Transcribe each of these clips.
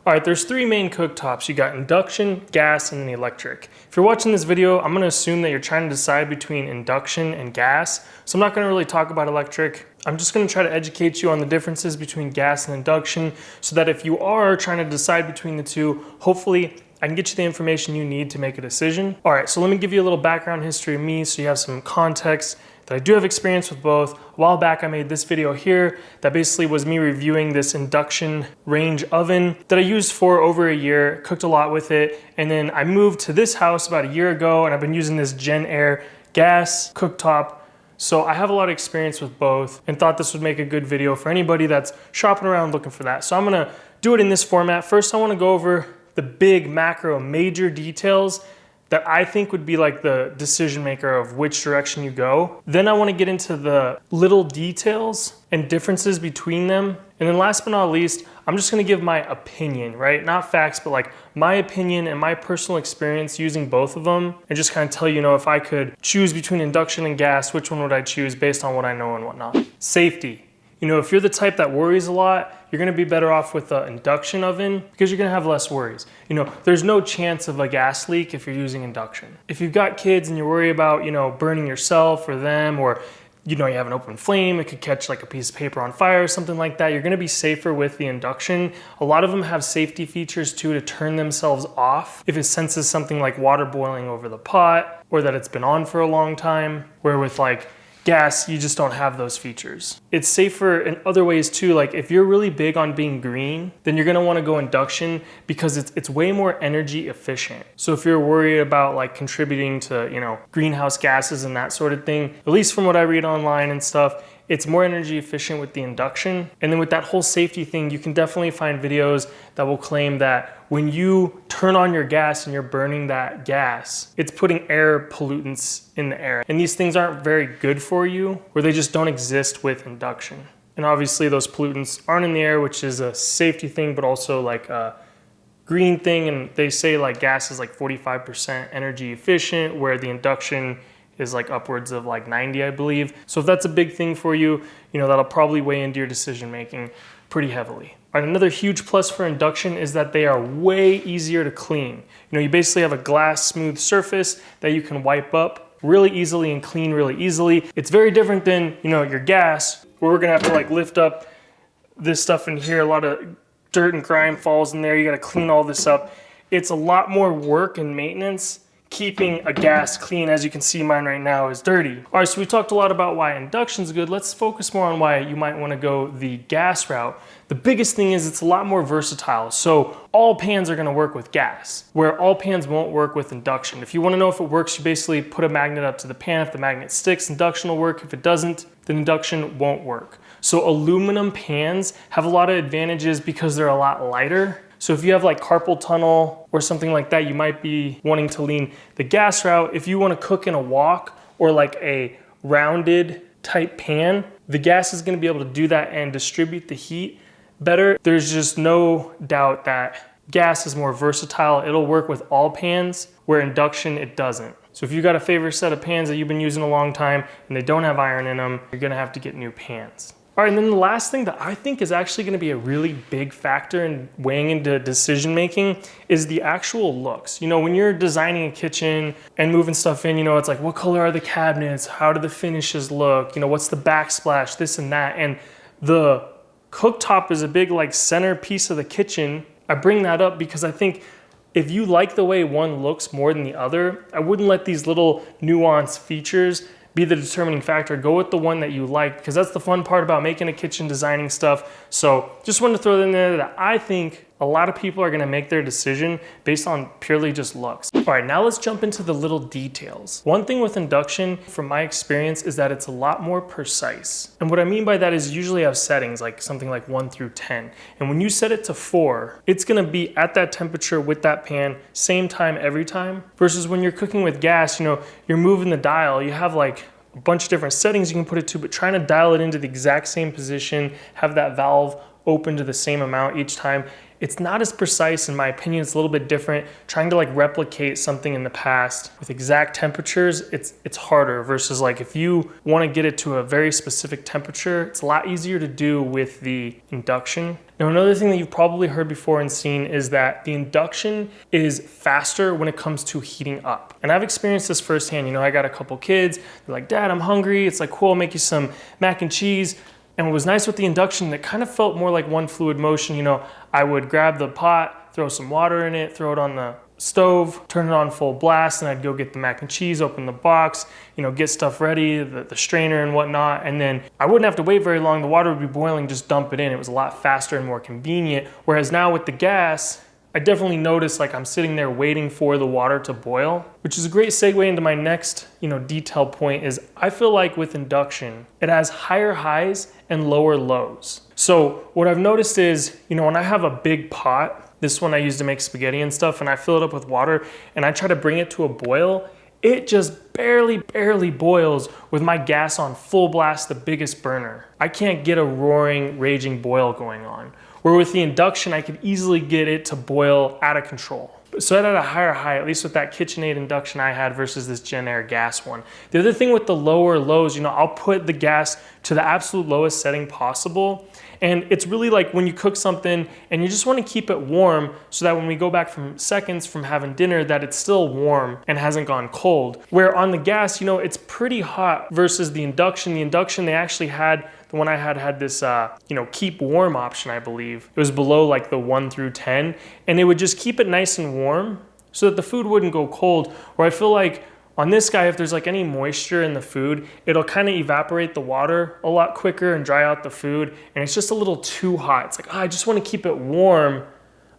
All right, there's three main cooktops. You got induction, gas, and then electric. If you're watching this video, I'm gonna assume that you're trying to decide between induction and gas. So I'm not gonna really talk about electric. I'm just gonna try to educate you on the differences between gas and induction so that if you are trying to decide between the two, hopefully I can get you the information you need to make a decision. All right, so let me give you a little background history of me so you have some context that I do have experience with both. A while back, I made this video here that basically was me reviewing this induction range oven that I used for over a year, cooked a lot with it. And then I moved to this house about a year ago and I've been using this Gen Air gas cooktop. So I have a lot of experience with both and thought this would make a good video for anybody that's shopping around looking for that. So I'm gonna do it in this format. First, I wanna go over the big macro major details that I think would be like the decision maker of which direction you go. Then I wanna get into the little details and differences between them. And then last but not least, I'm just gonna give my opinion, right? Not facts, but like my opinion and my personal experience using both of them and just kind of tell you, if I could choose between induction and gas, which one would I choose based on what I know and whatnot. Safety. If you're the type that worries a lot, you're gonna be better off with an induction oven because you're gonna have less worries. There's no chance of a gas leak if you're using induction. If you've got kids and you're worried about, burning yourself or them, or you have an open flame, it could catch like a piece of paper on fire or something like that, you're gonna be safer with the induction. A lot of them have safety features too to turn themselves off if it senses something like water boiling over the pot or that it's been on for a long time, where with like gas, you just don't have those features. It's safer in other ways too. Like if you're really big on being green, then you're gonna wanna go induction because it's way more energy efficient. So if you're worried about like contributing to, greenhouse gases and that sort of thing, at least from what I read online and stuff, it's more energy efficient with the induction. And then with that whole safety thing, you can definitely find videos that will claim that when you turn on your gas and you're burning that gas, it's putting air pollutants in the air. And these things aren't very good for you, or they just don't exist with induction. And obviously those pollutants aren't in the air, which is a safety thing, but also like a green thing. And they say like gas is like 45% energy efficient, where the induction is like upwards of like 90, I believe. So if that's a big thing for you, that'll probably weigh into your decision making pretty heavily. All right, another huge plus for induction is that they are way easier to clean. You basically have a glass smooth surface that you can wipe up really easily and clean really easily. It's very different than, your gas, where we're gonna have to like lift up this stuff in here. A lot of dirt and grime falls in there. You gotta clean all this up. It's a lot more work and maintenance keeping a gas clean. As you can see, mine right now is dirty. All right, so we talked a lot about why induction's good. Let's focus more on why you might wanna go the gas route. The biggest thing is it's a lot more versatile. So all pans are gonna work with gas, where all pans won't work with induction. If you wanna know if it works, you basically put a magnet up to the pan. If the magnet sticks, induction will work. If it doesn't, then induction won't work. So aluminum pans have a lot of advantages because they're a lot lighter. So if you have like carpal tunnel or something like that, you might be wanting to lean the gas route. If you want to cook in a wok or like a rounded type pan, the gas is going to be able to do that and distribute the heat better. There's just no doubt that gas is more versatile. It'll work with all pans, where induction, it doesn't. So if you've got a favorite set of pans that you've been using a long time and they don't have iron in them, you're going to have to get new pans. All right, and then the last thing that I think is actually gonna be a really big factor in weighing into decision making is the actual looks. When you're designing a kitchen and moving stuff in, it's like, what color are the cabinets? How do the finishes look? What's the backsplash, this and that. And the cooktop is a big like center piece of the kitchen. I bring that up because I think if you like the way one looks more than the other, I wouldn't let these little nuanced features be the determining factor. Go with the one that you like, because that's the fun part about making a kitchen, designing stuff. So just wanted to throw that in there that I think a lot of people are gonna make their decision based on purely just looks. All right, now let's jump into the little details. One thing with induction, from my experience, is that it's a lot more precise. And what I mean by that is you usually have settings like something like 1 through 10. And when you set it to 4, it's gonna be at that temperature with that pan, same time every time. Versus when you're cooking with gas, you're moving the dial, you have like a bunch of different settings you can put it to, but trying to dial it into the exact same position, have that valve open to the same amount each time, it's not as precise in my opinion. It's a little bit different. Trying to like replicate something in the past with exact temperatures, it's harder versus like if you want to get it to a very specific temperature, it's a lot easier to do with the induction. Now, another thing that you've probably heard before and seen is that the induction is faster when it comes to heating up. And I've experienced this firsthand. You know, I got a couple kids, they're like, Dad, I'm hungry. It's like, cool, I'll make you some mac and cheese. And what was nice with the induction, it kind of felt more like one fluid motion. You know, I would grab the pot, throw some water in it, throw it on the stove, turn it on full blast, and I'd go get the mac and cheese, open the box, you know, get stuff ready, the strainer and whatnot, and then I wouldn't have to wait very long. The water would be boiling, just dump it in. It was a lot faster and more convenient. Whereas now with the gas, I definitely notice like I'm sitting there waiting for the water to boil, which is a great segue into my next, detail point is I feel like with induction, it has higher highs and lower lows. So what I've noticed is, when I have a big pot, this one I use to make spaghetti and stuff, and I fill it up with water and I try to bring it to a boil, it just barely boils with my gas on full blast, the biggest burner. I can't get a roaring, raging boil going on. Where with the induction, I could easily get it to boil out of control. So at a higher high, at least with that KitchenAid induction I had versus this JennAir gas one. The other thing with the lower lows, I'll put the gas to the absolute lowest setting possible. And it's really like when you cook something and you just want to keep it warm so that when we go back from seconds from having dinner that it's still warm and hasn't gone cold. Where on the gas, it's pretty hot versus the induction. The induction, they actually had, the one I had this, keep warm option, I believe. It was below like the 1 through 10 and it would just keep it nice and warm so that the food wouldn't go cold. Where I feel like on this guy, if there's like any moisture in the food, it'll kind of evaporate the water a lot quicker and dry out the food. And it's just a little too hot. It's like, I just want to keep it warm.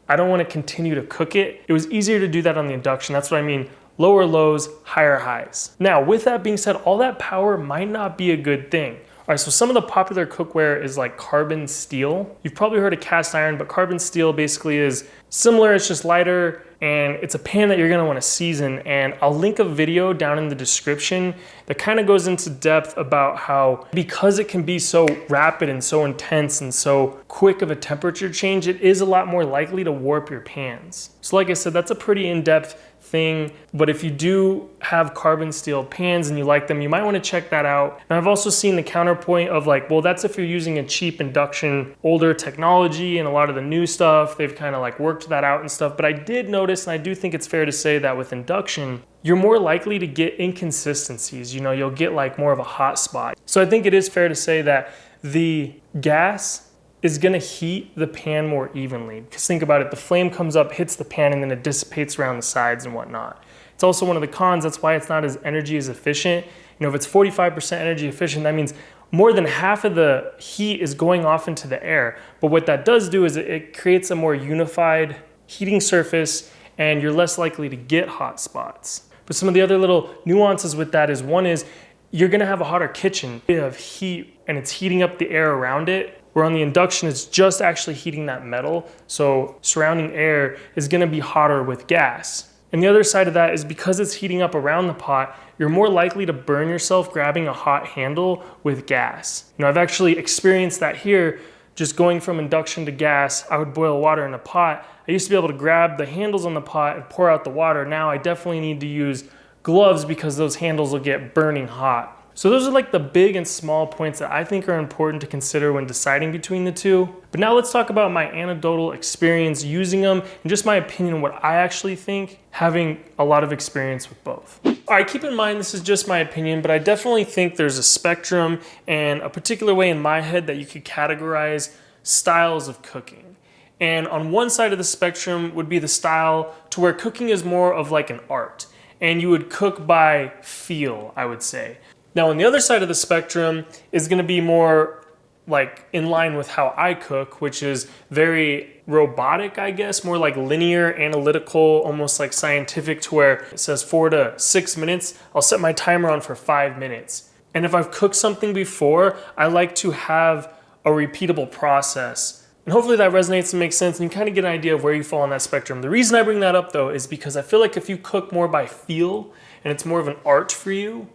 I don't want to continue to cook it. It was easier to do that on the induction. That's what I mean. Lower lows, higher highs. Now, with that being said, all that power might not be a good thing. All right, so some of the popular cookware is like carbon steel. You've probably heard of cast iron, but carbon steel basically is similar. It's just lighter and it's a pan that you're gonna wanna season. And I'll link a video down in the description that kind of goes into depth about how, because it can be so rapid and so intense and so quick of a temperature change, it is a lot more likely to warp your pans. So like I said, that's a pretty in-depth thing, but if you do have carbon steel pans and you like them, you might want to check that out. And I've also seen the counterpoint of like, well, that's if you're using a cheap induction, older technology, and a lot of the new stuff, they've kind of like worked that out and stuff. But I did notice, and I do think it's fair to say that with induction, you're more likely to get inconsistencies. You'll get like more of a hot spot. So I think it is fair to say that the gas is gonna heat the pan more evenly. Because think about it, the flame comes up, hits the pan, and then it dissipates around the sides and whatnot. It's also one of the cons, that's why it's not as energy as efficient. If it's 45% energy efficient, that means more than half of the heat is going off into the air. But what that does do is it creates a more unified heating surface and you're less likely to get hot spots. But some of the other little nuances with that is, one is you're gonna have a hotter kitchen. You have heat and it's heating up the air around it. Where on the induction, it's just actually heating that metal. So surrounding air is gonna be hotter with gas. And the other side of that is because it's heating up around the pot, you're more likely to burn yourself grabbing a hot handle with gas. I've actually experienced that here, just going from induction to gas. I would boil water in a pot. I used to be able to grab the handles on the pot and pour out the water. Now I definitely need to use gloves because those handles will get burning hot. So those are like the big and small points that I think are important to consider when deciding between the two. But now let's talk about my anecdotal experience using them and just my opinion on what I actually think, having a lot of experience with both. All right, keep in mind this is just my opinion, but I definitely think there's a spectrum and a particular way in my head that you could categorize styles of cooking. And on one side of the spectrum would be the style to where cooking is more of like an art. And you would cook by feel, I would say. Now on the other side of the spectrum is gonna be more like in line with how I cook, which is very robotic, I guess, more like linear, analytical, almost like scientific, to where it says 4 to 6 minutes. I'll set my timer on for 5 minutes. And if I've cooked something before, I like to have a repeatable process. And hopefully that resonates and makes sense and you kind of get an idea of where you fall on that spectrum. The reason I bring that up though is because I feel like if you cook more by feel and it's more of an art for you,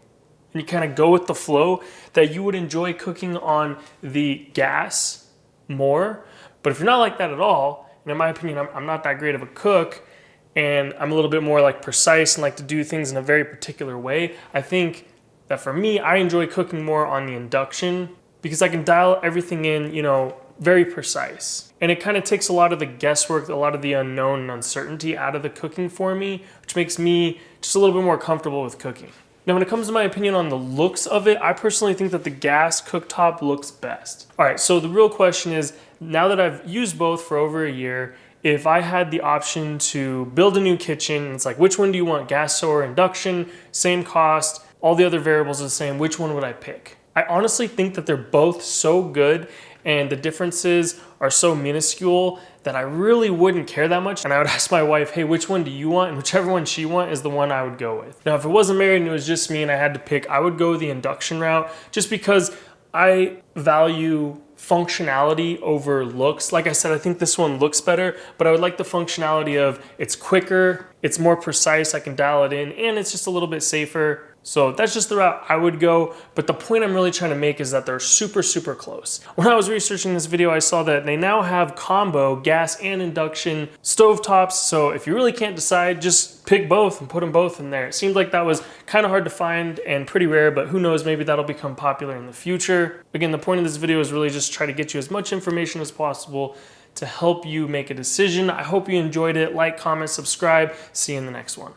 and you kind of go with the flow, that you would enjoy cooking on the gas more. But if you're not like that at all, And in my opinion, I'm not that great of a cook, and I'm a little bit more like precise and like to do things in a very particular way. I think that for me, I enjoy cooking more on the induction because I can dial everything in, you know, very precise. And it kind of takes a lot of the guesswork, a lot of the unknown and uncertainty out of the cooking for me, which makes me just a little bit more comfortable with cooking. Now, when it comes to my opinion on the looks of it, I personally think that the gas cooktop looks best. All right, so the real question is, now that I've used both for over a year, if I had the option to build a new kitchen, it's like, which one do you want, gas or induction? Same cost, all the other variables are the same, which one would I pick? I honestly think that they're both so good and the differences are so minuscule that I really wouldn't care that much. And I would ask my wife, hey, which one do you want? And whichever one she wants is the one I would go with. Now, if it wasn't married and it was just me and I had to pick, I would go the induction route just because I value functionality over looks. Like I said, I think this one looks better, but I would like the functionality of it's quicker, it's more precise, I can dial it in, and it's just a little bit safer. So that's just the route I would go. But the point I'm really trying to make is that they're super, super close. When I was researching this video, I saw that they now have combo gas and induction stovetops. So if you really can't decide, just pick both and put them both in there. It seemed like that was kind of hard to find and pretty rare, but who knows, maybe that'll become popular in the future. Again, the point of this video is really just try to get you as much information as possible to help you make a decision. I hope you enjoyed it. Like, comment, subscribe. See you in the next one.